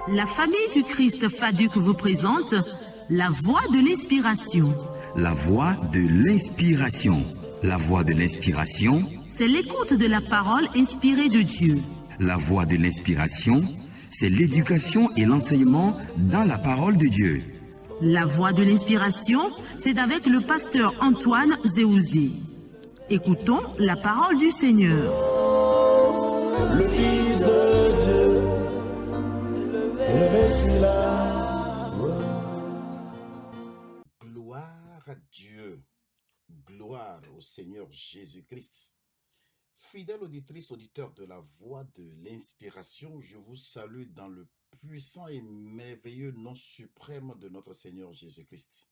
La famille du Christ FADUC vous présente la voix de l'inspiration. La voix de l'inspiration. La voix de l'inspiration. C'est l'écoute de la parole inspirée de Dieu. La voix de l'inspiration, c'est l'éducation et l'enseignement dans la parole de Dieu. La voix de l'inspiration, c'est avec le pasteur Antoine Zéouzé. Écoutons la parole du Seigneur. Le Fils de Dieu, élevé sur la Gloire à Dieu, gloire au Seigneur Jésus-Christ. Fidèle auditrice, auditeur de la voix de l'inspiration, je vous salue dans le puissant et merveilleux nom suprême de notre Seigneur Jésus-Christ.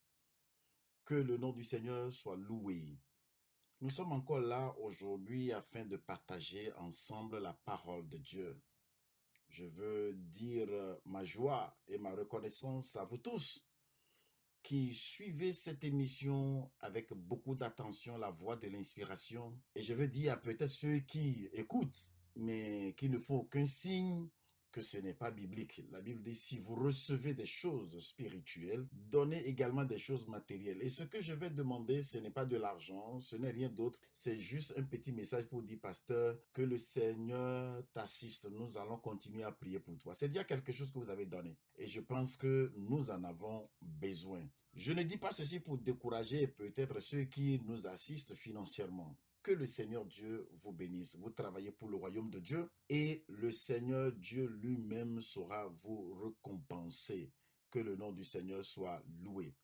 Que le nom du Seigneur soit loué. Nous sommes encore là aujourd'hui afin de partager ensemble la parole de Dieu. Je veux dire ma joie et ma reconnaissance à vous tous qui suivez cette émission avec beaucoup d'attention, la voix de l'inspiration. Et je veux dire à peut-être ceux qui écoutent, mais qui ne font aucun signe que ce n'est pas biblique. La Bible dit, si vous recevez des choses spirituelles, donnez également des choses matérielles. Et ce que je vais demander, ce n'est pas de l'argent, ce n'est rien d'autre. C'est juste un petit message pour dire, pasteur, que le Seigneur t'assiste. Nous allons continuer à prier pour toi. C'est déjà quelque chose que vous avez donné. Et je pense que nous en avons besoin. Je ne dis pas ceci pour décourager peut-être ceux qui nous assistent financièrement. Que le Seigneur Dieu vous bénisse. Vous travaillez pour le royaume de Dieu et le Seigneur Dieu lui-même saura vous récompenser. Que le nom du Seigneur soit loué.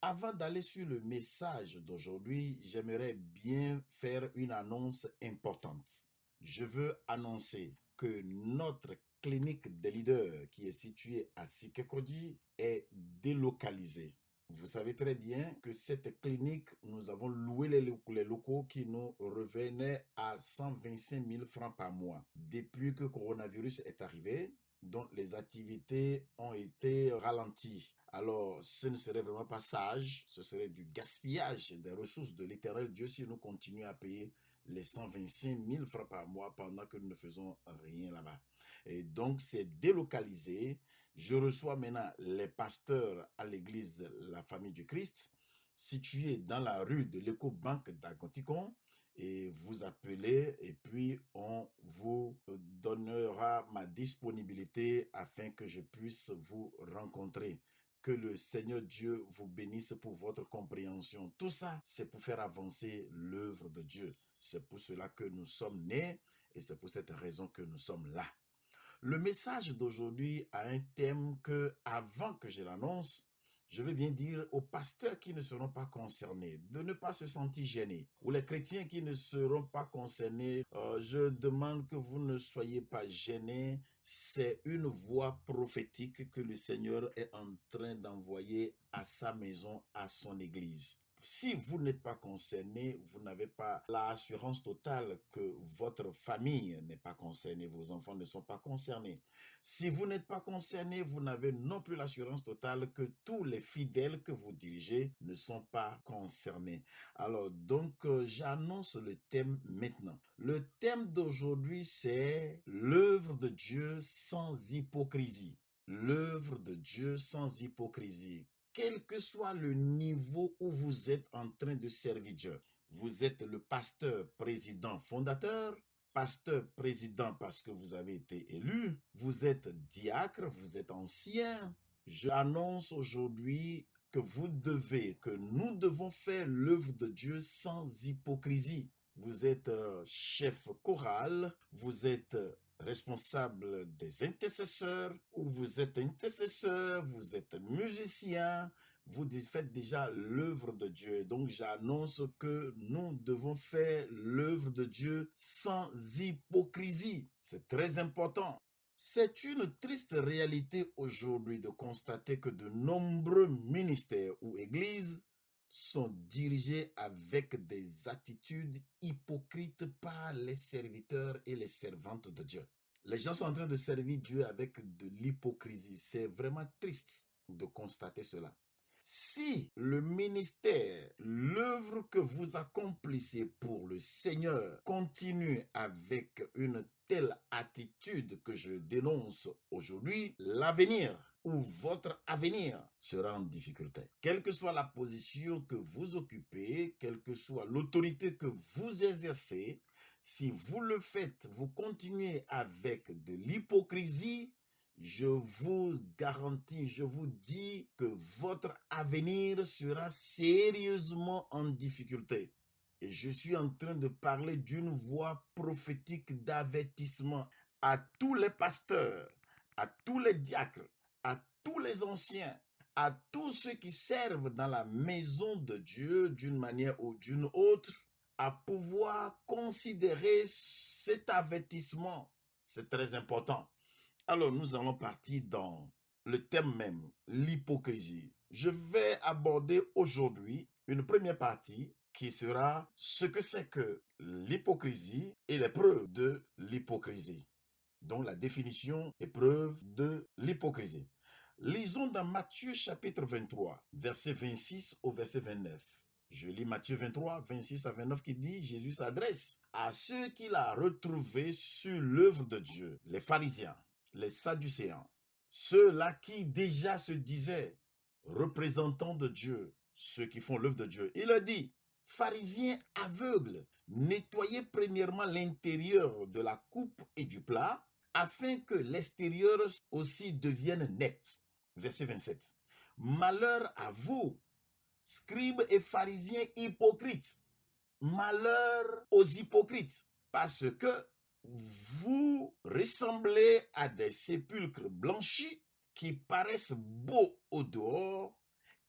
Avant d'aller sur le message d'aujourd'hui, j'aimerais bien faire une annonce importante. Je veux annoncer que notre clinique des leaders qui est située à Sikekodi est délocalisée. Vous savez très bien que cette clinique, nous avons loué les locaux qui nous revenaient à 125 000 francs par mois. Depuis que le coronavirus est arrivé, donc les activités ont été ralenties. Alors, ce ne serait vraiment pas sage, ce serait du gaspillage des ressources de l'Éternel Dieu si nous continuons à payer les 125 000 francs par mois pendant que nous ne faisons rien là-bas. Et donc, c'est délocalisé. Je reçois maintenant les pasteurs à l'église La Famille du Christ, située dans la rue de l'Ecobank d'Agonticon, et vous appelez et puis on vous donnera ma disponibilité afin que je puisse vous rencontrer. Que le Seigneur Dieu vous bénisse pour votre compréhension. Tout ça, c'est pour faire avancer l'œuvre de Dieu. C'est pour cela que nous sommes nés et c'est pour cette raison que nous sommes là. Le message d'aujourd'hui a un thème que, avant que je l'annonce, je veux bien dire aux pasteurs qui ne seront pas concernés de ne pas se sentir gênés. Ou les chrétiens qui ne seront pas concernés, je demande que vous ne soyez pas gênés. C'est une voix prophétique que le Seigneur est en train d'envoyer à sa maison, à son église. Si vous n'êtes pas concerné, vous n'avez pas l'assurance totale que votre famille n'est pas concernée, vos enfants ne sont pas concernés. Si vous n'êtes pas concerné, vous n'avez non plus l'assurance totale que tous les fidèles que vous dirigez ne sont pas concernés. Alors donc, j'annonce le thème maintenant. Le thème d'aujourd'hui, c'est l'œuvre de Dieu sans hypocrisie. L'œuvre de Dieu sans hypocrisie. Quel que soit le niveau où vous êtes en train de servir Dieu, vous êtes le pasteur, président, fondateur, pasteur, président parce que vous avez été élu, vous êtes diacre, vous êtes ancien. J'annonce aujourd'hui que nous devons faire l'œuvre de Dieu sans hypocrisie. Vous êtes chef choral, vous êtes responsable des intercesseurs, ou vous êtes intercesseur, vous êtes musicien, vous faites déjà l'œuvre de Dieu. Donc j'annonce que nous devons faire l'œuvre de Dieu sans hypocrisie. C'est très important. C'est une triste réalité aujourd'hui de constater que de nombreux ministères ou églises sont dirigés avec des attitudes hypocrites par les serviteurs et les servantes de Dieu. Les gens sont en train de servir Dieu avec de l'hypocrisie. C'est vraiment triste de constater cela. Si le ministère, l'œuvre que vous accomplissez pour le Seigneur continue avec une telle attitude que je dénonce aujourd'hui, l'avenir ou votre avenir sera en difficulté. Quelle que soit la position que vous occupez, quelle que soit l'autorité que vous exercez, si vous le faites, vous continuez avec de l'hypocrisie, je vous garantis, je vous dis que votre avenir sera sérieusement en difficulté. Et je suis en train de parler d'une voix prophétique d'avertissement à tous les pasteurs, à tous les diacres, à tous les anciens, à tous ceux qui servent dans la maison de Dieu d'une manière ou d'une autre, à pouvoir considérer cet avertissement. C'est très important. Alors, nous allons partir dans le thème même, l'hypocrisie. Je vais aborder aujourd'hui une première partie qui sera ce que c'est que l'hypocrisie et les preuves de l'hypocrisie. Donc, la définition et preuve de l'hypocrisie. Lisons dans Matthieu chapitre 23, verset 26 au verset 29. Je lis Matthieu 23, 26 à 29 qui dit, Jésus s'adresse à ceux qu'il a retrouvés sur l'œuvre de Dieu, les pharisiens, les sadducéens, ceux-là qui déjà se disaient représentants de Dieu, ceux qui font l'œuvre de Dieu. Il a dit, pharisiens aveugles, nettoyez premièrement l'intérieur de la coupe et du plat, afin que l'extérieur aussi devienne net. Verset 27. Malheur à vous, scribes et pharisiens hypocrites. Malheur aux hypocrites, parce que vous ressemblez à des sépulcres blanchis qui paraissent beaux au dehors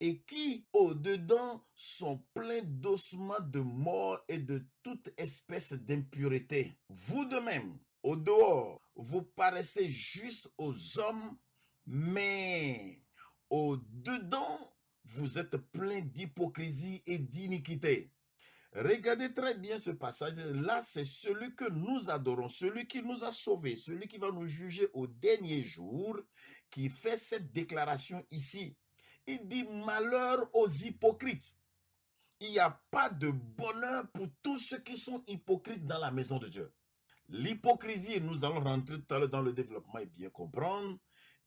et qui, au-dedans, sont pleins d'ossements de mort et de toute espèce d'impureté. Vous de même, au dehors, vous paraissez juste aux hommes, mais au-dedans, vous êtes pleins d'hypocrisie et d'iniquité. Regardez très bien ce passage. Là, c'est celui que nous adorons, celui qui nous a sauvés, celui qui va nous juger au dernier jour, qui fait cette déclaration ici. Il dit malheur aux hypocrites. Il n'y a pas de bonheur pour tous ceux qui sont hypocrites dans la maison de Dieu. L'hypocrisie, nous allons rentrer tout à l'heure dans le développement et bien comprendre.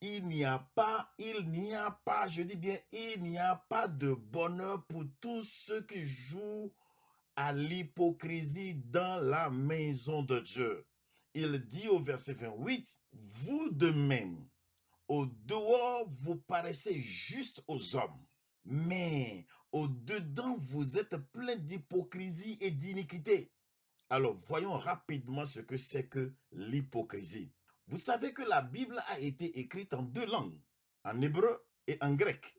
Il n'y a pas, je dis bien, il n'y a pas de bonheur pour tous ceux qui jouent à l'hypocrisie dans la maison de Dieu. Il dit au verset 28, vous de même, au dehors, vous paraissez juste aux hommes, mais au dedans, vous êtes plein d'hypocrisie et d'iniquité. Alors, voyons rapidement ce que c'est que l'hypocrisie. Vous savez que la Bible a été écrite en deux langues, en hébreu et en grec.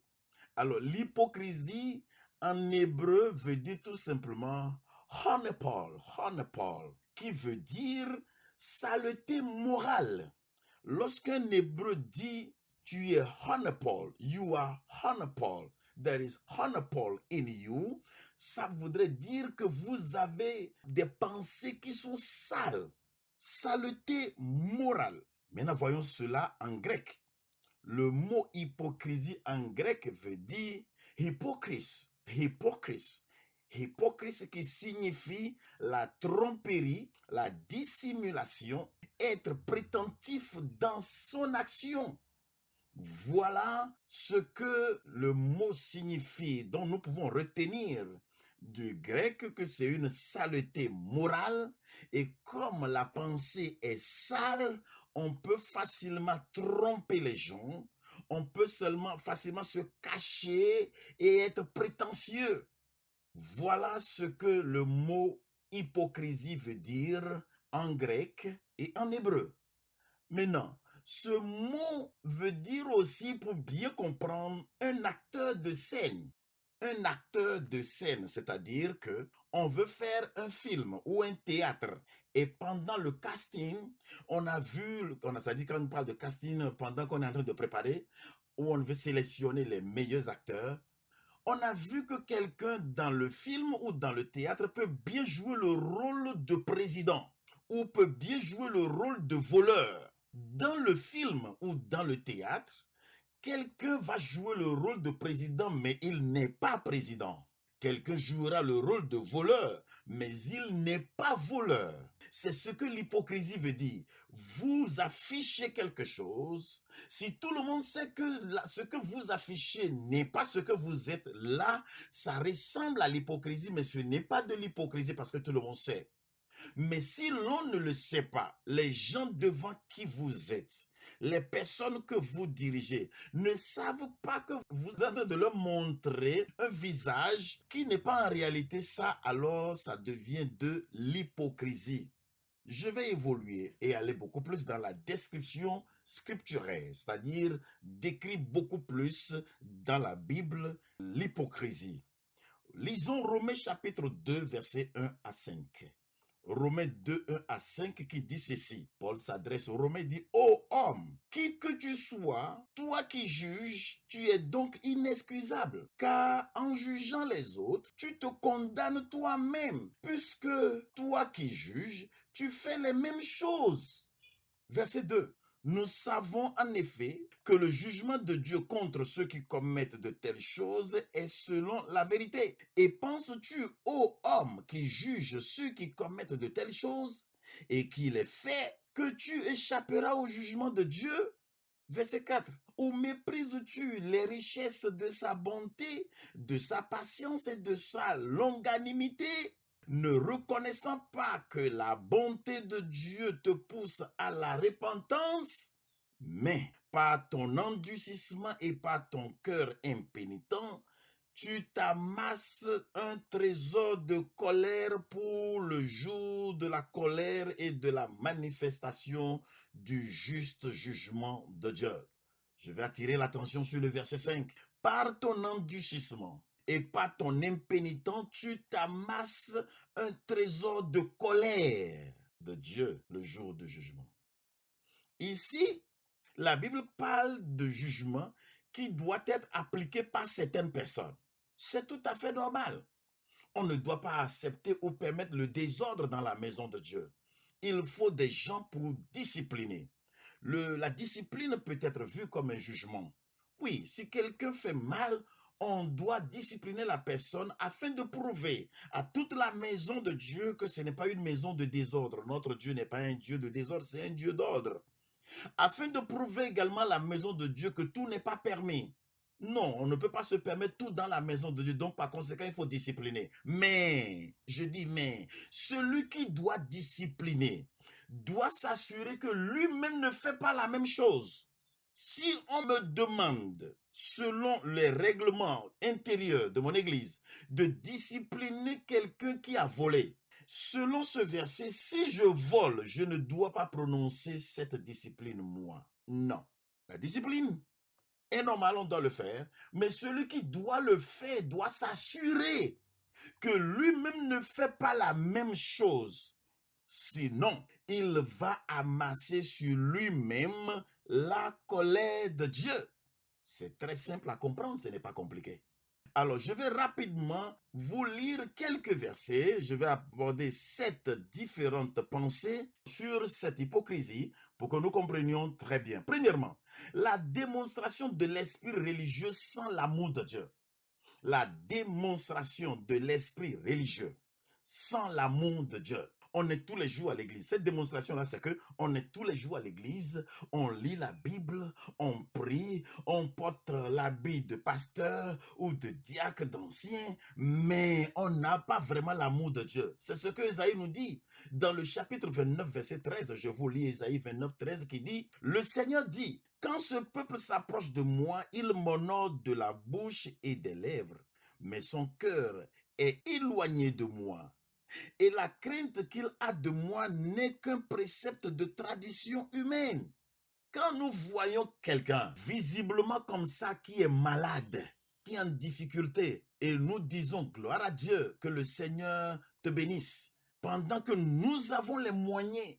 Alors, l'hypocrisie en hébreu veut dire tout simplement honepol, qui veut dire saleté morale. Lorsqu'un hébreu dit tu es honepol, you are honepol, there is honepol in you, ça voudrait dire que vous avez des pensées qui sont sales, saleté morale. Maintenant, voyons cela en grec. Le mot hypocrisie en grec veut dire hypocris qui signifie la tromperie, la dissimulation, être prétentif dans son action. Voilà ce que le mot signifie, dont nous pouvons retenir du grec que c'est une saleté morale, et comme la pensée est sale, on peut facilement tromper les gens, on peut facilement se cacher et être prétentieux. Voilà ce que le mot hypocrisie veut dire en grec et en hébreu. Maintenant, ce mot veut dire aussi, pour bien comprendre, un acteur de scène. Un acteur de scène, c'est-à-dire que on veut faire un film ou un théâtre. Et pendant le casting, c'est-à-dire quand on parle de casting, pendant qu'on est en train de préparer, où on veut sélectionner les meilleurs acteurs, on a vu que quelqu'un dans le film ou dans le théâtre peut bien jouer le rôle de président ou peut bien jouer le rôle de voleur. Dans le film ou dans le théâtre, Quelqu'un va jouer le rôle de président, mais il n'est pas président. Quelqu'un jouera le rôle de voleur, mais il n'est pas voleur. C'est ce que l'hypocrisie veut dire. Vous affichez quelque chose. Si tout le monde sait que ce que vous affichez n'est pas ce que vous êtes, là, ça ressemble à l'hypocrisie, mais ce n'est pas de l'hypocrisie parce que tout le monde sait. Mais si l'on ne le sait pas, les gens devant qui vous êtes, les personnes que vous dirigez ne savent pas que vous êtes en train de leur montrer un visage qui n'est pas en réalité ça, alors ça devient de l'hypocrisie. Je vais évoluer et aller beaucoup plus dans la description scripturaire, c'est-à-dire décrire beaucoup plus dans la Bible l'hypocrisie. Lisons Romains chapitre 2, versets 1 à 5. Romains 2, 1 à 5 qui dit ceci. Paul s'adresse aux Romains et dit: ô homme, qui que tu sois, toi qui juges, tu es donc inexcusable, car en jugeant les autres, tu te condamnes toi-même, puisque toi qui juges, tu fais les mêmes choses. Verset 2. Nous savons en effet que le jugement de Dieu contre ceux qui commettent de telles choses est selon la vérité. Et penses-tu, ô homme, qui juge ceux qui commettent de telles choses et qui les fait, que tu échapperas au jugement de Dieu? Verset 4. Ou méprises-tu les richesses de sa bonté, de sa patience et de sa longanimité, ne reconnaissant pas que la bonté de Dieu te pousse à la repentance, mais par ton endurcissement et par ton cœur impénitent, tu t'amasses un trésor de colère pour le jour de la colère et de la manifestation du juste jugement de Dieu. Je vais attirer l'attention sur le verset 5. Par ton endurcissement et par ton impénitent, tu t'amasses un trésor de colère de Dieu le jour du jugement. Ici, la Bible parle de jugement qui doit être appliqué par certaines personnes. C'est tout à fait normal. On ne doit pas accepter ou permettre le désordre dans la maison de Dieu. Il faut des gens pour discipliner. La discipline peut être vue comme un jugement. Oui, si quelqu'un fait mal, on doit discipliner la personne afin de prouver à toute la maison de Dieu que ce n'est pas une maison de désordre. Notre Dieu n'est pas un Dieu de désordre, c'est un Dieu d'ordre. Afin de prouver également à la maison de Dieu que tout n'est pas permis. Non, on ne peut pas se permettre tout dans la maison de Dieu. Donc, par conséquent, il faut discipliner. Mais, je dis mais, celui qui doit discipliner doit s'assurer que lui-même ne fait pas la même chose. Si on me demande, selon les règlements intérieurs de mon église, de discipliner quelqu'un qui a volé, selon ce verset, si je vole, je ne dois pas prononcer cette discipline, moi. Non. La discipline est normale, on doit le faire, mais celui qui doit le faire doit s'assurer que lui-même ne fait pas la même chose. Sinon, il va amasser sur lui-même la colère de Dieu. C'est très simple à comprendre, ce n'est pas compliqué. Alors, je vais rapidement vous lire quelques versets. Je vais aborder 7 différentes pensées sur cette hypocrisie pour que nous comprenions très bien. Premièrement, la démonstration de l'esprit religieux sans l'amour de Dieu. La démonstration de l'esprit religieux sans l'amour de Dieu. On est tous les jours à l'église. Cette démonstration-là, c'est que on est tous les jours à l'église, on lit la Bible, on prie, on porte l'habit de pasteur ou de diacre d'ancien, mais on n'a pas vraiment l'amour de Dieu. C'est ce que Ésaïe nous dit dans le chapitre 29, verset 13. Je vous lis Ésaïe 29, 13 qui dit: le Seigneur dit, quand ce peuple s'approche de moi, il m'honore de la bouche et des lèvres, mais son cœur est éloigné de moi. Et la crainte qu'il a de moi n'est qu'un précepte de tradition humaine. Quand nous voyons quelqu'un visiblement comme ça qui est malade, qui est en difficulté, et nous disons gloire à Dieu, que le Seigneur te bénisse, pendant que nous avons les moyens,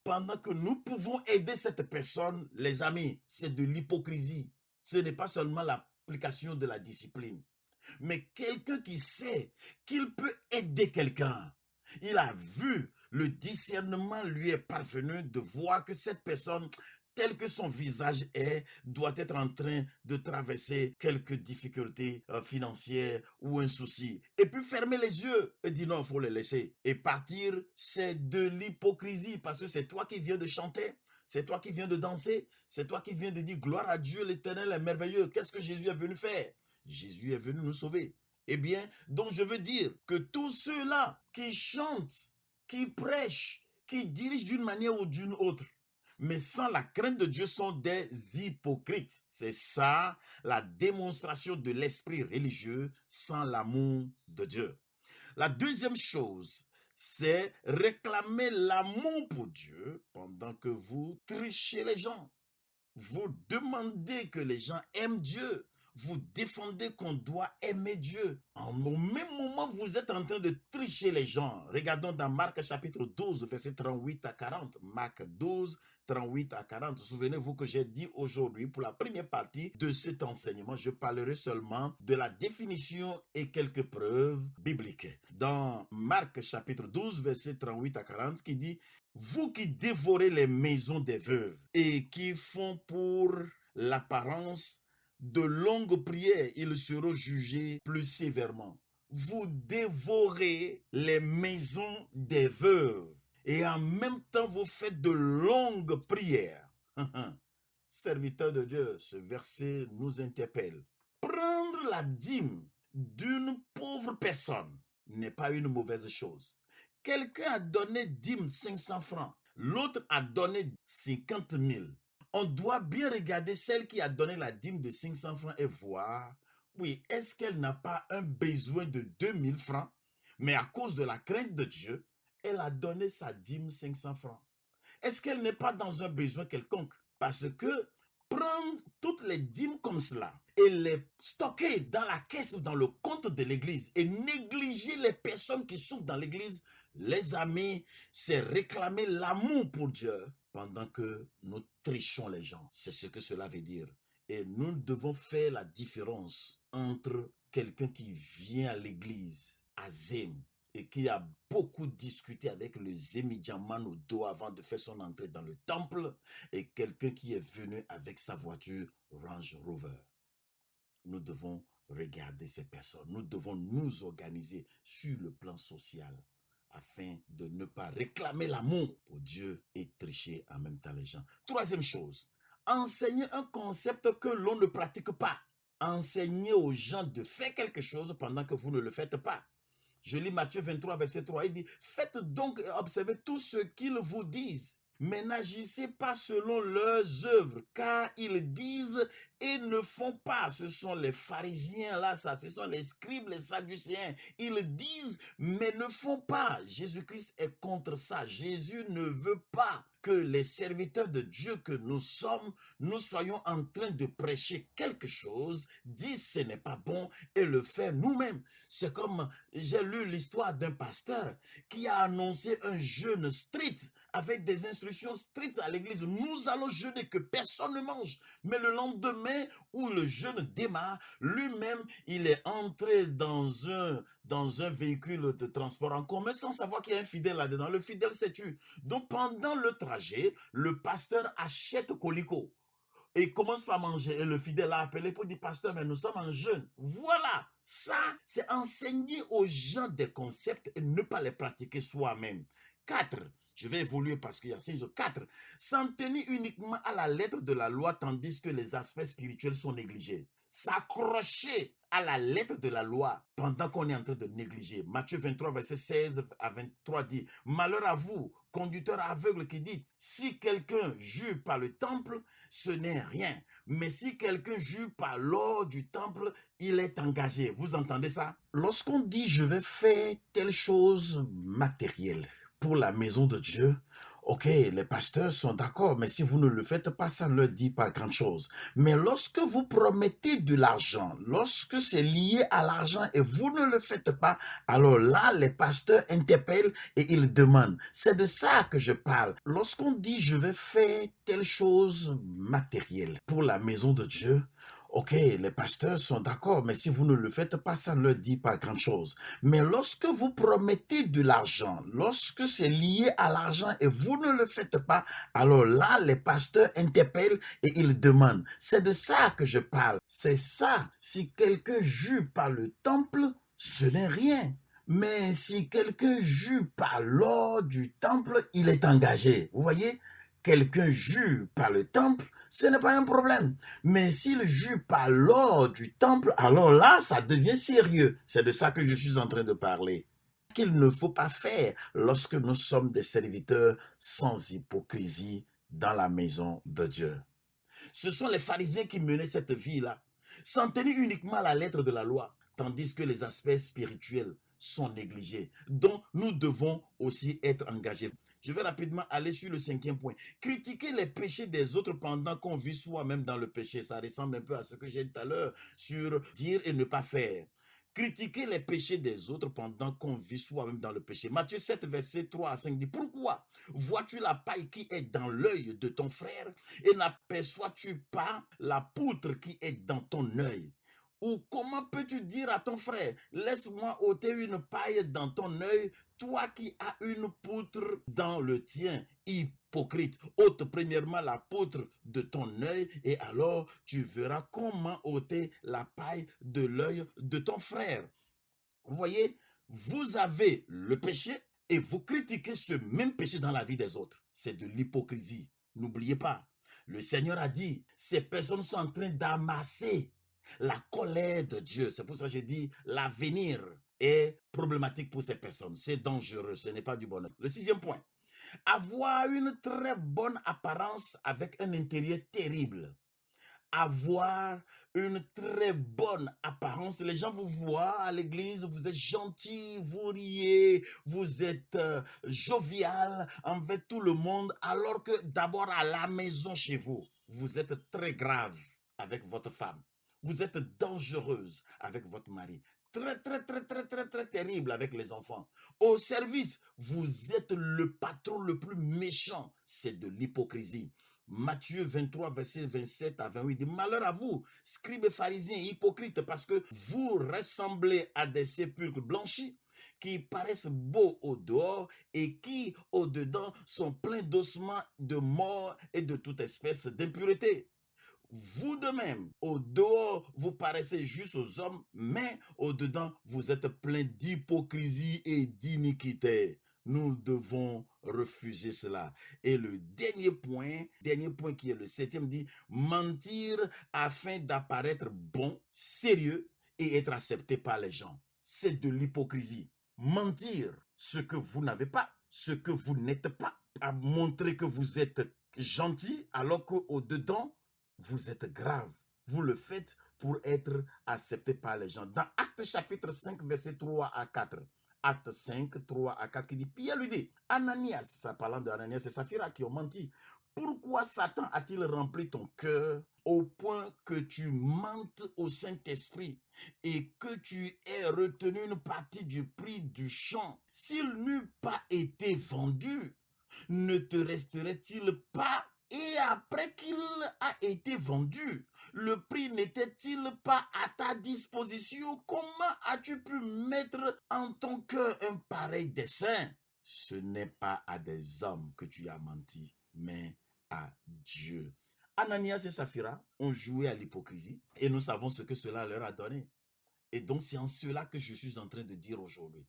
pendant que nous pouvons aider cette personne, les amis, c'est de l'hypocrisie. Ce n'est pas seulement l'application de la discipline, mais quelqu'un qui sait qu'il peut aider quelqu'un. Il a vu, le discernement lui est parvenu de voir que cette personne, tel que son visage est, doit être en train de traverser quelques difficultés financières ou un souci. Et puis fermer les yeux et dire non, il faut les laisser. Et partir, c'est de l'hypocrisie parce que c'est toi qui viens de chanter. C'est toi qui viens de danser. C'est toi qui viens de dire gloire à Dieu, l'Éternel est merveilleux. Qu'est-ce que Jésus est venu faire? Jésus est venu nous sauver. Eh bien, donc je veux dire que tous ceux-là qui chantent, qui prêchent, qui dirigent d'une manière ou d'une autre, mais sans la crainte de Dieu sont des hypocrites. C'est ça la démonstration de l'esprit religieux sans l'amour de Dieu. La deuxième chose, c'est réclamer l'amour pour Dieu pendant que vous trichez les gens. Vous demandez que les gens aiment Dieu. Vous défendez qu'on doit aimer Dieu. Au même moment, vous êtes en train de tricher les gens. Regardons dans Marc chapitre 12, verset 38 à 40. Marc 12, 38 à 40. Souvenez-vous que j'ai dit aujourd'hui, pour la première partie de cet enseignement, je parlerai seulement de la définition et quelques preuves bibliques. Dans Marc chapitre 12, verset 38 à 40, qui dit « Vous qui dévorez les maisons des veuves et qui font pour l'apparence de longues prières, ils seront jugés plus sévèrement. Vous dévorez les maisons des veuves et en même temps vous faites de longues prières. » Serviteur de Dieu, ce verset nous interpelle. Prendre la dîme d'une pauvre personne n'est pas une mauvaise chose. Quelqu'un a donné dîme 500 francs, l'autre a donné 50 000. On doit bien regarder celle qui a donné la dîme de 500 francs et voir, oui, est-ce qu'elle n'a pas un besoin de 2000 francs, mais à cause de la crainte de Dieu, elle a donné sa dîme 500 francs. Est-ce qu'elle n'est pas dans un besoin quelconque? Parce que prendre toutes les dîmes comme cela et les stocker dans la caisse ou dans le compte de l'église et négliger les personnes qui souffrent dans l'église, les amis, c'est réclamer l'amour pour Dieu pendant que nous trichons les gens. C'est ce que cela veut dire. Et nous devons faire la différence entre quelqu'un qui vient à l'église, à Zem, et qui a beaucoup discuté avec le Zémidjaman au dos avant de faire son entrée dans le temple, et quelqu'un qui est venu avec sa voiture Range Rover. Nous devons regarder ces personnes. Nous devons nous organiser sur le plan social afin de ne pas réclamer l'amour pour Dieu et tricher en même temps les gens. Troisième chose, enseigner un concept que l'on ne pratique pas. Enseigner aux gens de faire quelque chose pendant que vous ne le faites pas. Je lis Matthieu 23, verset 3, il dit « Faites donc et observez tout ce qu'ils vous disent, mais n'agissez pas selon leurs œuvres, car ils disent et ne font pas. » Ce sont les pharisiens là, ça, ce sont les scribes, les sadducéens. Ils disent mais ne font pas. Jésus-Christ est contre ça. Jésus ne veut pas que les serviteurs de Dieu que nous sommes, nous soyons en train de prêcher quelque chose, dire ce n'est pas bon et le faire nous-mêmes. C'est comme, j'ai lu l'histoire d'un pasteur qui a annoncé un jeûne strict avec des instructions strictes à l'église. Nous allons jeûner, que personne ne mange. Mais le lendemain où le jeûne démarre, lui-même, il est entré dans un véhicule de transport en commun sans savoir qu'il y a un fidèle là-dedans. Le fidèle s'est tué. Donc pendant le trajet, le pasteur achète colicot et commence par manger. Et le fidèle l'a appelé pour dire, pasteur, mais nous sommes en jeûne. Voilà, ça, c'est enseigner aux gens des concepts et ne pas les pratiquer soi-même. 4. Je vais évoluer parce qu'il y a 6 jours. 4. S'en tenir uniquement à la lettre de la loi tandis que les aspects spirituels sont négligés. S'accrocher à la lettre de la loi pendant qu'on est en train de négliger. Matthieu 23, verset 16 à 23 dit « Malheur à vous, conducteurs aveugles qui dites, si quelqu'un jure par le temple, ce n'est rien. Mais si quelqu'un jure par l'or du temple, il est engagé. » Vous entendez ça? Lorsqu'on dit « je vais faire telle chose matérielle », pour la maison de Dieu, ok, les pasteurs sont d'accord, mais si vous ne le faites pas, ça ne leur dit pas grand-chose. Mais lorsque vous promettez de l'argent, lorsque c'est lié à l'argent et vous ne le faites pas, alors là, les pasteurs interpellent et ils demandent. C'est de ça que je parle. Lorsqu'on dit « je vais faire telle chose matérielle pour la maison de Dieu », Ok, les pasteurs sont d'accord, mais si vous ne le faites pas, ça ne leur dit pas grand-chose. Mais lorsque vous promettez de l'argent, lorsque c'est lié à l'argent et vous ne le faites pas, alors là, les pasteurs interpellent et ils demandent. C'est de ça que je parle. C'est ça. Si quelqu'un jure par le temple, ce n'est rien. Mais si quelqu'un jure par l'or du temple, il est engagé. Vous voyez? Quelqu'un jure par le temple, ce n'est pas un problème. Mais s'il jure par l'or du temple, alors là, ça devient sérieux. C'est de ça que je suis en train de parler. Qu'il ne faut pas faire lorsque nous sommes des serviteurs sans hypocrisie dans la maison de Dieu. Ce sont les pharisiens qui menaient cette vie-là, s'en tenir uniquement à la lettre de la loi, tandis que les aspects spirituels sont négligés, dont nous devons aussi être engagés. Je vais rapidement aller sur le 5e point. Critiquer les péchés des autres pendant qu'on vit soi-même dans le péché. Ça ressemble un peu à ce que j'ai dit tout à l'heure sur dire et ne pas faire. Critiquer les péchés des autres pendant qu'on vit soi-même dans le péché. Matthieu 7, verset 3 à 5 dit, pourquoi vois-tu la paille qui est dans l'œil de ton frère et n'aperçois-tu pas la poutre qui est dans ton œil? Ou comment peux-tu dire à ton frère, laisse-moi ôter une paille dans ton œil, toi qui as une poutre dans le tien? Hypocrite, ôte premièrement la poutre de ton œil et alors tu verras comment ôter la paille de l'œil de ton frère. Vous voyez, vous avez le péché et vous critiquez ce même péché dans la vie des autres. C'est de l'hypocrisie. N'oubliez pas, le Seigneur a dit, ces personnes sont en train d'amasser la colère de Dieu. C'est pour ça que j'ai dit, l'avenir est problématique pour ces personnes. C'est dangereux, ce n'est pas du bonheur. Le 6e point, avoir une très bonne apparence avec un intérieur terrible. Avoir une très bonne apparence. Les gens vous voient à l'église, vous êtes gentil, vous riez, vous êtes jovial envers tout le monde, alors que d'abord à la maison chez vous, vous êtes très grave avec votre femme. Vous êtes dangereuse avec votre mari. Très terrible avec les enfants. Au service, vous êtes le patron le plus méchant. C'est de l'hypocrisie. Matthieu 23, verset 27 à 28 dit, malheur à vous, scribes et pharisiens hypocrites, parce que vous ressemblez à des sépulcres blanchis qui paraissent beaux au dehors et qui, au dedans, sont pleins d'ossements, de morts et de toute espèce d'impureté. Vous de même, au dehors, vous paraissez juste aux hommes, mais au dedans, vous êtes plein d'hypocrisie et d'iniquité. Nous devons refuser cela. Et le dernier point qui est le 7e dit, mentir afin d'apparaître bon, sérieux et être accepté par les gens. C'est de l'hypocrisie. Mentir ce que vous n'avez pas, ce que vous n'êtes pas, à montrer que vous êtes gentil alors qu'au dedans, vous êtes grave. Vous le faites pour être accepté par les gens. Dans Actes chapitre 5, verset 3 à 4. Acte 5, 3 à 4, qui dit, Pierre lui dit, Ananias, ça parlant de Ananias et Saphira qui ont menti, pourquoi Satan a-t-il rempli ton cœur au point que tu mentes au Saint-Esprit et que tu aies retenu une partie du prix du champ? S'il n'eût pas été vendu, ne te resterait-il pas? Et après qu'il a été vendu, le prix n'était-il pas à ta disposition? Comment as-tu pu mettre en ton cœur un pareil dessein? Ce n'est pas à des hommes que tu as menti, mais à Dieu. Ananias et Saphira ont joué à l'hypocrisie et nous savons ce que cela leur a donné. Et donc c'est en cela que je suis en train de dire aujourd'hui.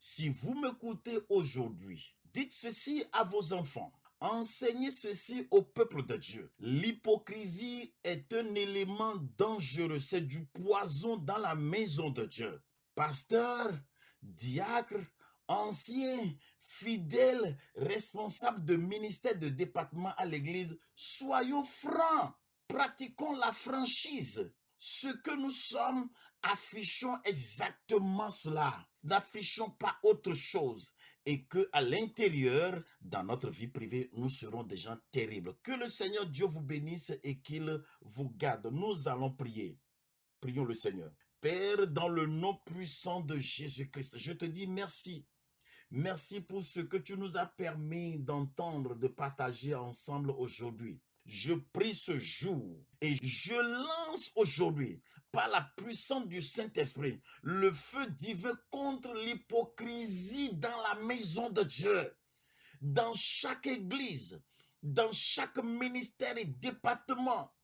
Si vous m'écoutez aujourd'hui, dites ceci à vos enfants. Enseignez ceci au peuple de Dieu. L'hypocrisie est un élément dangereux. C'est du poison dans la maison de Dieu. Pasteur, diacre, ancien, fidèle, responsable de ministère de département à l'église, soyons francs. Pratiquons la franchise. Ce que nous sommes, affichons exactement cela. N'affichons pas autre chose. Et qu'à l'intérieur, dans notre vie privée, nous serons des gens terribles. Que le Seigneur Dieu vous bénisse et qu'il vous garde. Nous allons prier. Prions le Seigneur. Père, dans le nom puissant de Jésus-Christ, je te dis merci. Merci pour ce que tu nous as permis d'entendre, de partager ensemble aujourd'hui. Je prie ce jour et je lance aujourd'hui, par la puissance du Saint-Esprit, le feu divin contre l'hypocrisie dans la maison de Dieu, dans chaque église, dans chaque ministère et département.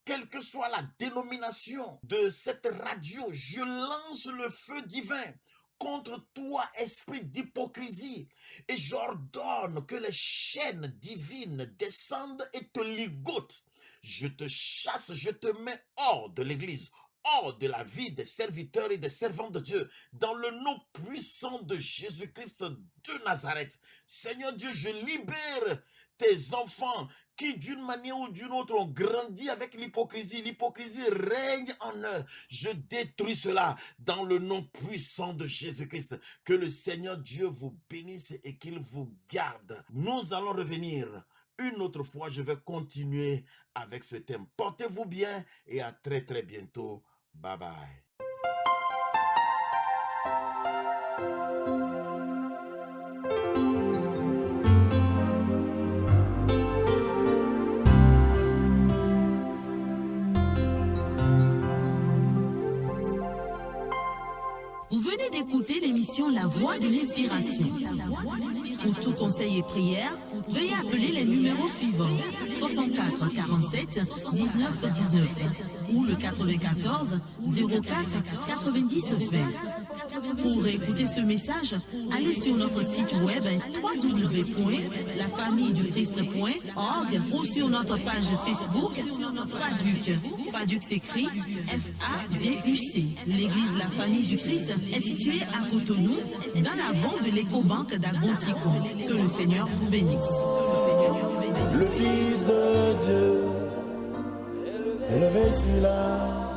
Quelle que soit la dénomination de cette radio, je lance le feu divin contre toi, esprit d'hypocrisie, et j'ordonne que les chaînes divines descendent et te ligotent. Je te chasse, je te mets hors de l'église, hors de la vie des serviteurs et des servants de Dieu, dans le nom puissant de Jésus-Christ de Nazareth. Seigneur Dieu, je libère tes enfants qui d'une manière ou d'une autre ont grandi avec l'hypocrisie. L'hypocrisie règne en eux. Je détruis cela dans le nom puissant de Jésus-Christ. Que le Seigneur Dieu vous bénisse et qu'il vous garde. Nous allons revenir une autre fois. Je vais continuer avec ce thème. Portez-vous bien et à très très bientôt. Bye bye. Vous venez d'écouter l'émission La Voix de l'Inspiration. Pour tout conseil et prière, veuillez appeler les numéros suivants: 64 47 19 19 ou le 94 04 90 20. Pour réécouter ce message, allez sur notre site web www.lafamilleduchrist.org ou sur notre page Facebook FADUC. FADUC s'écrit FADUC. L'église La Famille du Christ est située à Cotonou, dans l'avant de l'écobanque d'Agontico. Que le Seigneur vous bénisse. Le Fils de Dieu, élevé sur la